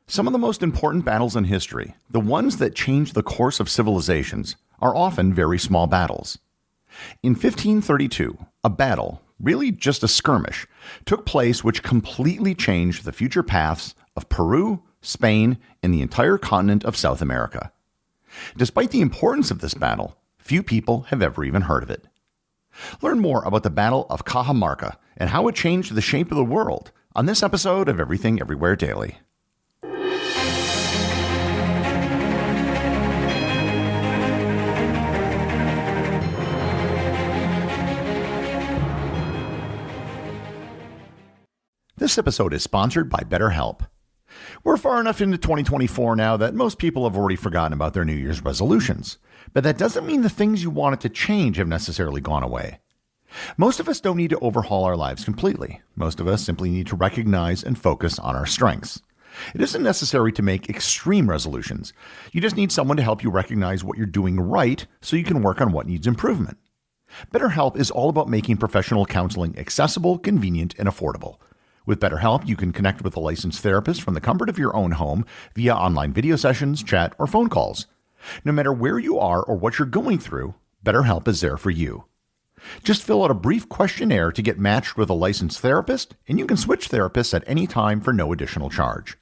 Some of the most important battles in history, the ones that changed the course of civilizations, are often very small battles. In 1532, a battle, really just a skirmish, took place which completely changed the future paths of Peru, Spain, and the entire continent of South America. Despite the importance of this battle, few people have ever even heard of it. Learn more about the Battle of Cajamarca and how it changed the shape of the world on this episode of Everything Everywhere Daily. This episode is sponsored by BetterHelp. We're far enough into 2024 now that most people have already forgotten about their New Year's resolutions, but that doesn't mean the things you wanted to change have necessarily gone away. Most of us don't need to overhaul our lives completely. Most of us simply need to recognize and focus on our strengths. It isn't necessary to make extreme resolutions. You just need someone to help you recognize what you're doing right so you can work on what needs improvement. BetterHelp is all about making professional counseling accessible, convenient, and affordable. With BetterHelp, you can connect with a licensed therapist from the comfort of your own home via online video sessions, chat, or phone calls. No matter where you are or what you're going through, BetterHelp is there for you. Just fill out a brief questionnaire to get matched with a licensed therapist, and you can switch therapists at any time for no additional charge.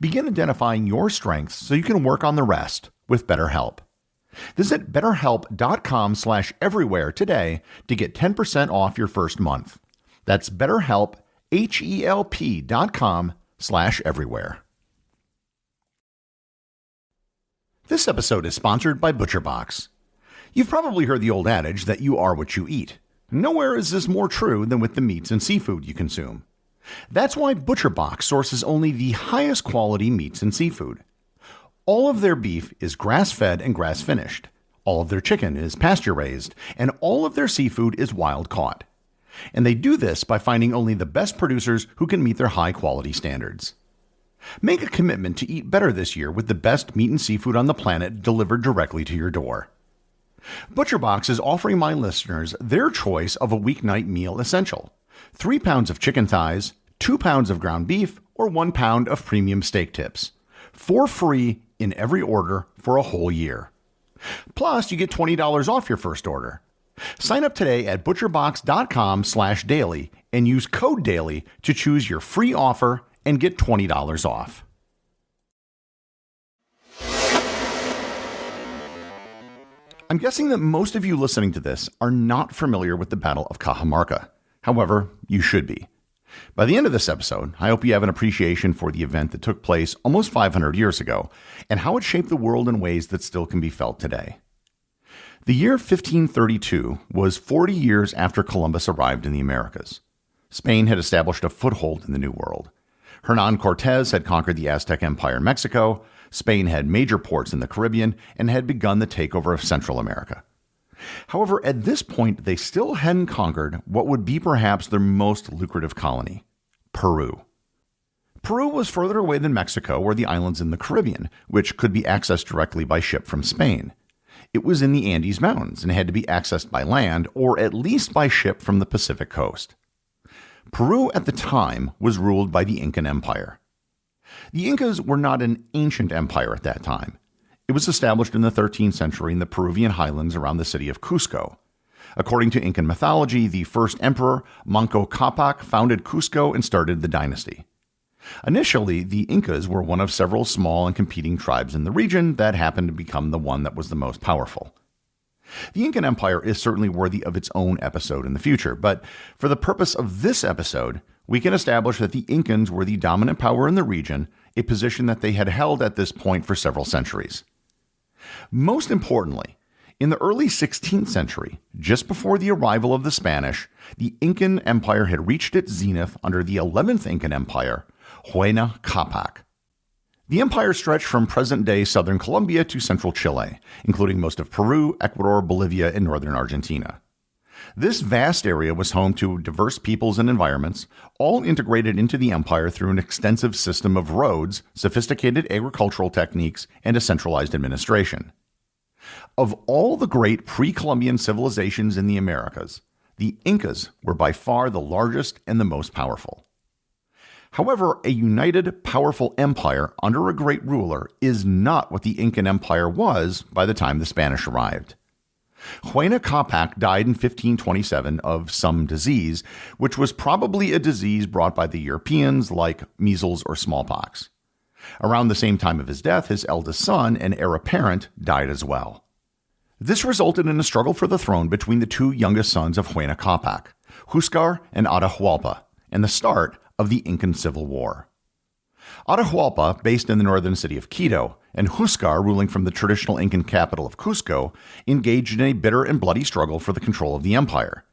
Begin identifying your strengths so you can work on the rest with BetterHelp. Visit BetterHelp.com/everywhere today to get 10% off your first month. That's BetterHelp, HELP.com/everywhere. This episode is sponsored by ButcherBox. You've probably heard the old adage that you are what you eat. Nowhere is this more true than with the meats and seafood you consume. That's why ButcherBox sources only the highest quality meats and seafood. All of their beef is grass-fed and grass-finished. All of their chicken is pasture-raised, and all of their seafood is wild-caught. And they do this by finding only the best producers who can meet their high-quality standards. Make a commitment to eat better this year with the best meat and seafood on the planet delivered directly to your door. ButcherBox is offering my listeners their choice of a weeknight meal essential: 3 pounds of chicken thighs, 2 pounds of ground beef, or 1 pound of premium steak tips, for free in every order for a whole year. Plus, you get $20 off your first order. Sign up today at butcherbox.com/daily and use code DAILY to choose your free offer and get $20 off. I'm guessing that most of you listening to this are not familiar with the Battle of Cajamarca. However, you should be. By the end of this episode, I hope you have an appreciation for the event that took place almost 500 years ago and how it shaped the world in ways that still can be felt today. The year 1532 was 40 years after Columbus arrived in the Americas. Spain had established a foothold in the New World. Hernán Cortés had conquered the Aztec Empire in Mexico, Spain had major ports in the Caribbean, and had begun the takeover of Central America. However, at this point, they still hadn't conquered what would be perhaps their most lucrative colony, Peru. Peru was further away than Mexico or the islands in the Caribbean, which could be accessed directly by ship from Spain. It was in the Andes Mountains and had to be accessed by land or at least by ship from the Pacific coast. Peru at the time was ruled by the Incan Empire. The Incas were not an ancient empire at that time. It was established in the 13th century in the Peruvian highlands around the city of Cusco. According to Incan mythology, the first emperor, Manco Cápac, founded Cusco and started the dynasty. Initially, the Incas were one of several small and competing tribes in the region that happened to become the one that was the most powerful. The Incan Empire is certainly worthy of its own episode in the future, but for the purpose of this episode, we can establish that the Incans were the dominant power in the region, a position that they had held at this point for several centuries. Most importantly, in the early 16th century, just before the arrival of the Spanish, the Incan Empire had reached its zenith under the 11th Incan Empire, Huayna Cápac. The empire stretched from present-day southern Colombia to central Chile, including most of Peru, Ecuador, Bolivia, and northern Argentina. This vast area was home to diverse peoples and environments, all integrated into the empire through an extensive system of roads, sophisticated agricultural techniques, and a centralized administration. Of all the great pre-Columbian civilizations in the Americas, the Incas were by far the largest and the most powerful. However, a united, powerful empire under a great ruler is not what the Incan Empire was by the time the Spanish arrived. Huayna Capac died in 1527 of some disease, which was probably a disease brought by the Europeans like measles or smallpox. Around the same time of his death, his eldest son and heir apparent died as well. This resulted in a struggle for the throne between the two youngest sons of Huayna Capac, Huáscar and Atahualpa, and the start of the Incan Civil War. Atahualpa, based in the northern city of Quito, and Huáscar, ruling from the traditional Incan capital of Cusco, engaged in a bitter and bloody struggle for the control of the empire.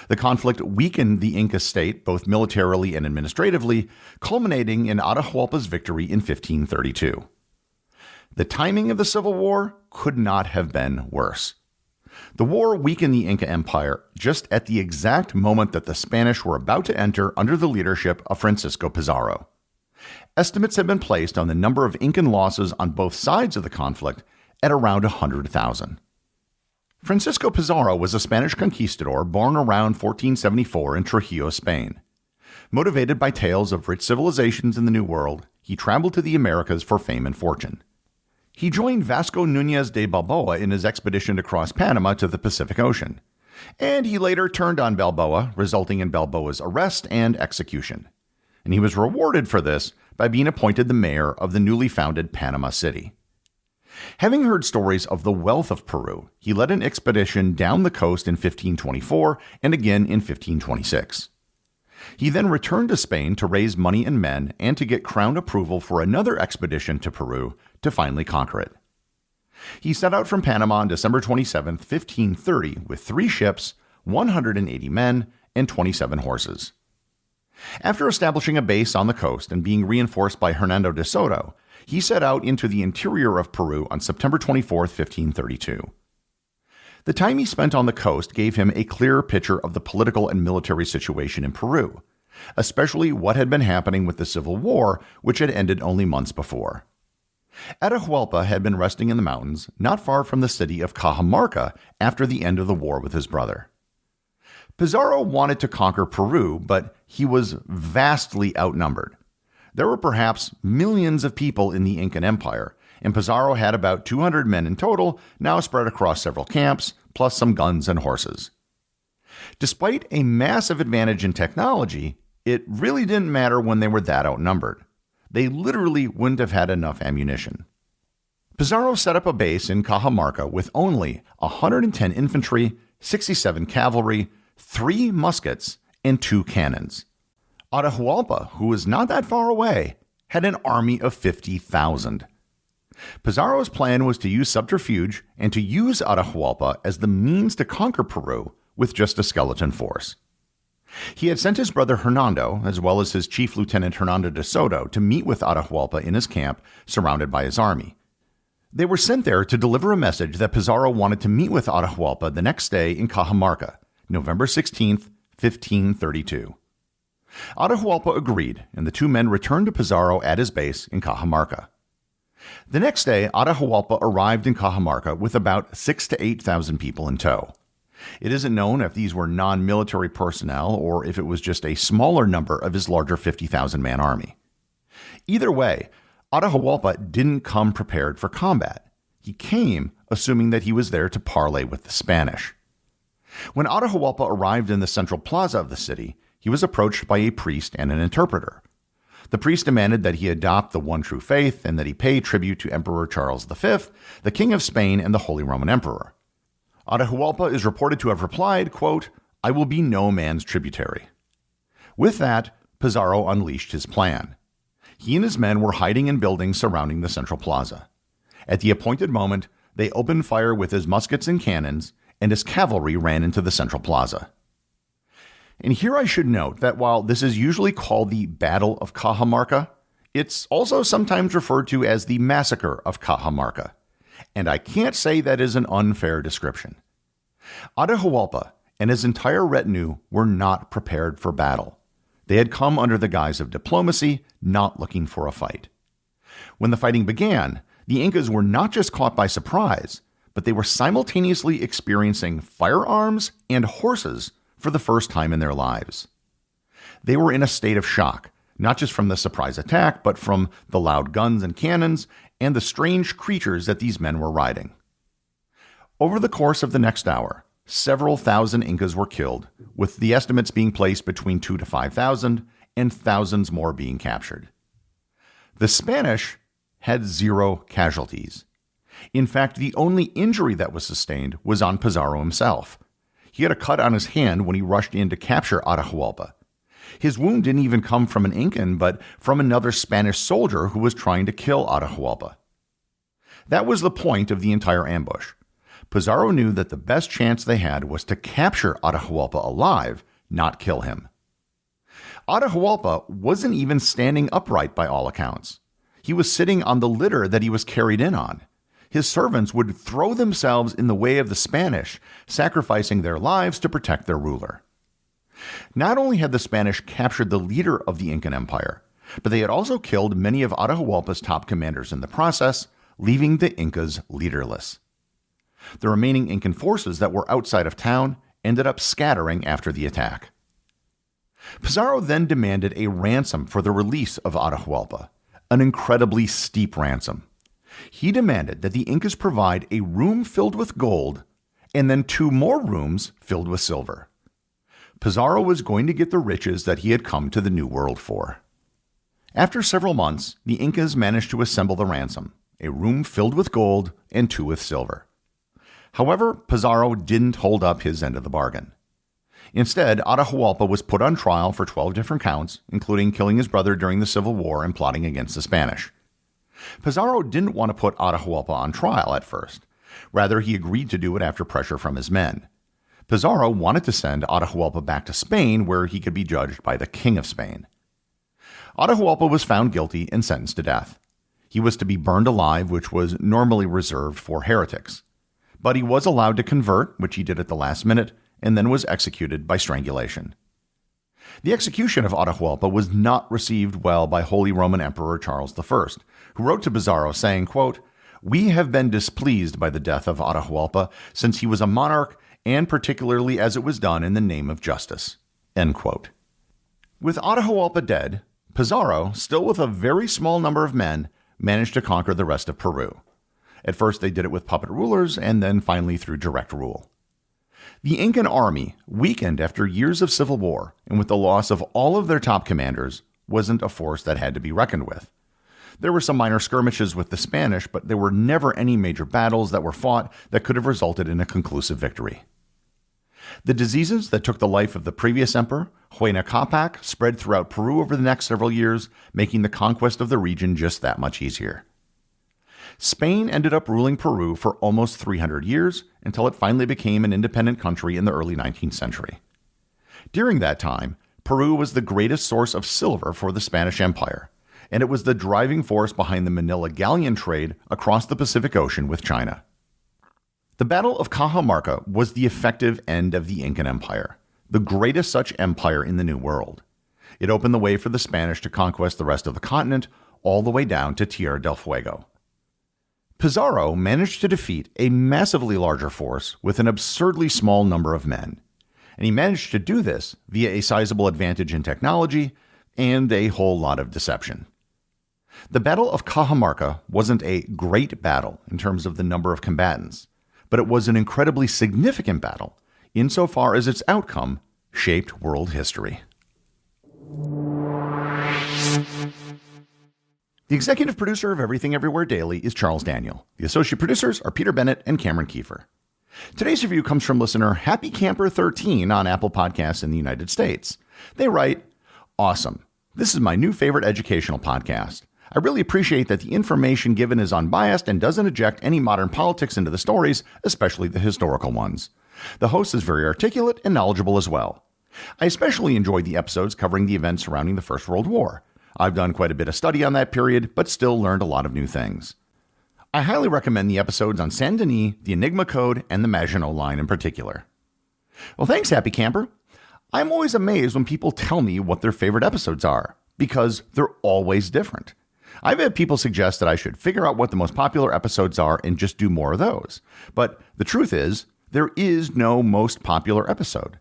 The conflict weakened the Inca state both militarily and administratively, culminating in Atahualpa's victory in 1532. The timing of the Civil War could not have been worse. The war weakened the Inca Empire just at the exact moment that the Spanish were about to enter under the leadership of Francisco Pizarro. Estimates have been placed on the number of Incan losses on both sides of the conflict at around 100,000. Francisco Pizarro was a Spanish conquistador born around 1474 in Trujillo, Spain. Motivated by tales of rich civilizations in the New World, he traveled to the Americas for fame and fortune. He joined Vasco Núñez de Balboa in his expedition to cross Panama to the Pacific Ocean, and he later turned on Balboa, resulting in Balboa's arrest and execution. And he was rewarded for this by being appointed the mayor of the newly founded Panama City. Having heard stories of the wealth of Peru, he led an expedition down the coast in 1524 and again in 1526. He then returned to Spain to raise money and men and to get crown approval for another expedition to Peru to finally conquer it. He set out from Panama on December 27, 1530, with 3 ships, 180 men, and 27 horses. After establishing a base on the coast and being reinforced by Hernando de Soto, he set out into the interior of Peru on September 24, 1532. The time he spent on the coast gave him a clearer picture of the political and military situation in Peru, especially what had been happening with the Civil War, which had ended only months before. Atahualpa had been resting in the mountains not far from the city of Cajamarca after the end of the war with his brother. Pizarro wanted to conquer Peru, but he was vastly outnumbered. There were perhaps millions of people in the Incan Empire, and Pizarro had about 200 men in total, now spread across several camps, plus some guns and horses. Despite a massive advantage in technology, it really didn't matter when they were that outnumbered. They literally wouldn't have had enough ammunition. Pizarro set up a base in Cajamarca with only 110 infantry, 67 cavalry, 3 muskets, and 2 cannons. Atahualpa, who was not that far away, had an army of 50,000. Pizarro's plan was to use subterfuge and to use Atahualpa as the means to conquer Peru with just a skeleton force. He had sent his brother Hernando, as well as his chief lieutenant Hernando de Soto, to meet with Atahualpa in his camp, surrounded by his army. They were sent there to deliver a message that Pizarro wanted to meet with Atahualpa the next day in Cajamarca, November 16, 1532. Atahualpa agreed, and the 2 men returned to Pizarro at his base in Cajamarca. The next day, Atahualpa arrived in Cajamarca with about 6,000 to 8,000 people in tow. It isn't known if these were non-military personnel or if it was just a smaller number of his larger 50,000-man army. Either way, Atahualpa didn't come prepared for combat. He came assuming that he was there to parley with the Spanish. When Atahualpa arrived in the central plaza of the city, he was approached by a priest and an interpreter. The priest demanded that he adopt the one true faith and that he pay tribute to Emperor Charles V, the King of Spain and the Holy Roman Emperor. Atahualpa is reported to have replied, quote, "I will be no man's tributary." With that, Pizarro unleashed his plan. He and his men were hiding in buildings surrounding the central plaza. At the appointed moment, they opened fire with his muskets and cannons, and his cavalry ran into the central plaza. And here I should note that while this is usually called the Battle of Cajamarca, it's also sometimes referred to as the Massacre of Cajamarca. And I can't say that is an unfair description. Atahualpa and his entire retinue were not prepared for battle. They had come under the guise of diplomacy, not looking for a fight. When the fighting began, the Incas were not just caught by surprise, but they were simultaneously experiencing firearms and horses for the first time in their lives. They were in a state of shock, not just from the surprise attack, but from the loud guns and cannons and the strange creatures that these men were riding. Over the course of the next hour, several thousand Incas were killed, with the estimates being placed between 2,000 to 5,000 and thousands more being captured. The Spanish had 0 casualties. In fact, the only injury that was sustained was on Pizarro himself. He had a cut on his hand when he rushed in to capture Atahualpa. His wound didn't even come from an Incan, but from another Spanish soldier who was trying to kill Atahualpa. That was the point of the entire ambush. Pizarro knew that the best chance they had was to capture Atahualpa alive, not kill him. Atahualpa wasn't even standing upright by all accounts. He was sitting on the litter that he was carried in on. His servants would throw themselves in the way of the Spanish, sacrificing their lives to protect their ruler. Not only had the Spanish captured the leader of the Incan Empire, but they had also killed many of Atahualpa's top commanders in the process, leaving the Incas leaderless. The remaining Incan forces that were outside of town ended up scattering after the attack. Pizarro then demanded a ransom for the release of Atahualpa, an incredibly steep ransom. He demanded that the Incas provide a room filled with gold and then 2 more rooms filled with silver. Pizarro was going to get the riches that he had come to the New World for. After several months, the Incas managed to assemble the ransom, a room filled with gold and 2 with silver. However, Pizarro didn't hold up his end of the bargain. Instead, Atahualpa was put on trial for 12 different counts, including killing his brother during the Civil War and plotting against the Spanish. Pizarro didn't want to put Atahualpa on trial at first. Rather, he agreed to do it after pressure from his men. Pizarro wanted to send Atahualpa back to Spain, where he could be judged by the King of Spain. Atahualpa was found guilty and sentenced to death. He was to be burned alive, which was normally reserved for heretics. But he was allowed to convert, which he did at the last minute, and then was executed by strangulation. The execution of Atahualpa was not received well by Holy Roman Emperor Charles I, who wrote to Pizarro saying, quote, "We have been displeased by the death of Atahualpa since he was a monarch, and particularly as it was done in the name of justice." End quote. With Atahualpa dead, Pizarro, still with a very small number of men, managed to conquer the rest of Peru. At first they did it with puppet rulers, and then finally through direct rule. The Incan army, weakened after years of civil war and with the loss of all of their top commanders, wasn't a force that had to be reckoned with. There were some minor skirmishes with the Spanish, but there were never any major battles that were fought that could have resulted in a conclusive victory. The diseases that took the life of the previous emperor, Huayna Capac, spread throughout Peru over the next several years, making the conquest of the region just that much easier. Spain ended up ruling Peru for almost 300 years until it finally became an independent country in the early 19th century. During that time, Peru was the greatest source of silver for the Spanish Empire, and it was the driving force behind the Manila galleon trade across the Pacific Ocean with China. The Battle of Cajamarca was the effective end of the Incan Empire, the greatest such empire in the New World. It opened the way for the Spanish to conquest the rest of the continent, all the way down to Tierra del Fuego. Pizarro managed to defeat a massively larger force with an absurdly small number of men, and he managed to do this via a sizable advantage in technology and a whole lot of deception. The Battle of Cajamarca wasn't a great battle in terms of the number of combatants, but it was an incredibly significant battle insofar as its outcome shaped world history. The executive producer of Everything Everywhere Daily is Charles Daniel. The associate producers are Peter Bennett and Cameron Kieffer. Today's review comes from listener Happy Camper 13 on Apple Podcasts in the United States. They write, "Awesome. This is my new favorite educational podcast. I really appreciate that the information given is unbiased and doesn't inject any modern politics into the stories, especially the historical ones. The host is very articulate and knowledgeable as well. I especially enjoyed the episodes covering the events surrounding the First World War. I've done quite a bit of study on that period, but still learned a lot of new things. I highly recommend the episodes on Saint Denis, the Enigma Code, and the Maginot Line in particular." Well, thanks, Happy Camper. I'm always amazed when people tell me what their favorite episodes are, because they're always different. I've had people suggest that I should figure out what the most popular episodes are and just do more of those. But the truth is, there is no most popular episode.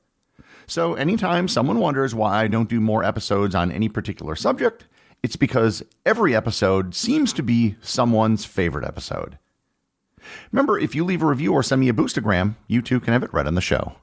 So anytime someone wonders why I don't do more episodes on any particular subject, it's because every episode seems to be someone's favorite episode. Remember, if you leave a review or send me a boostagram, you too can have it read on the show.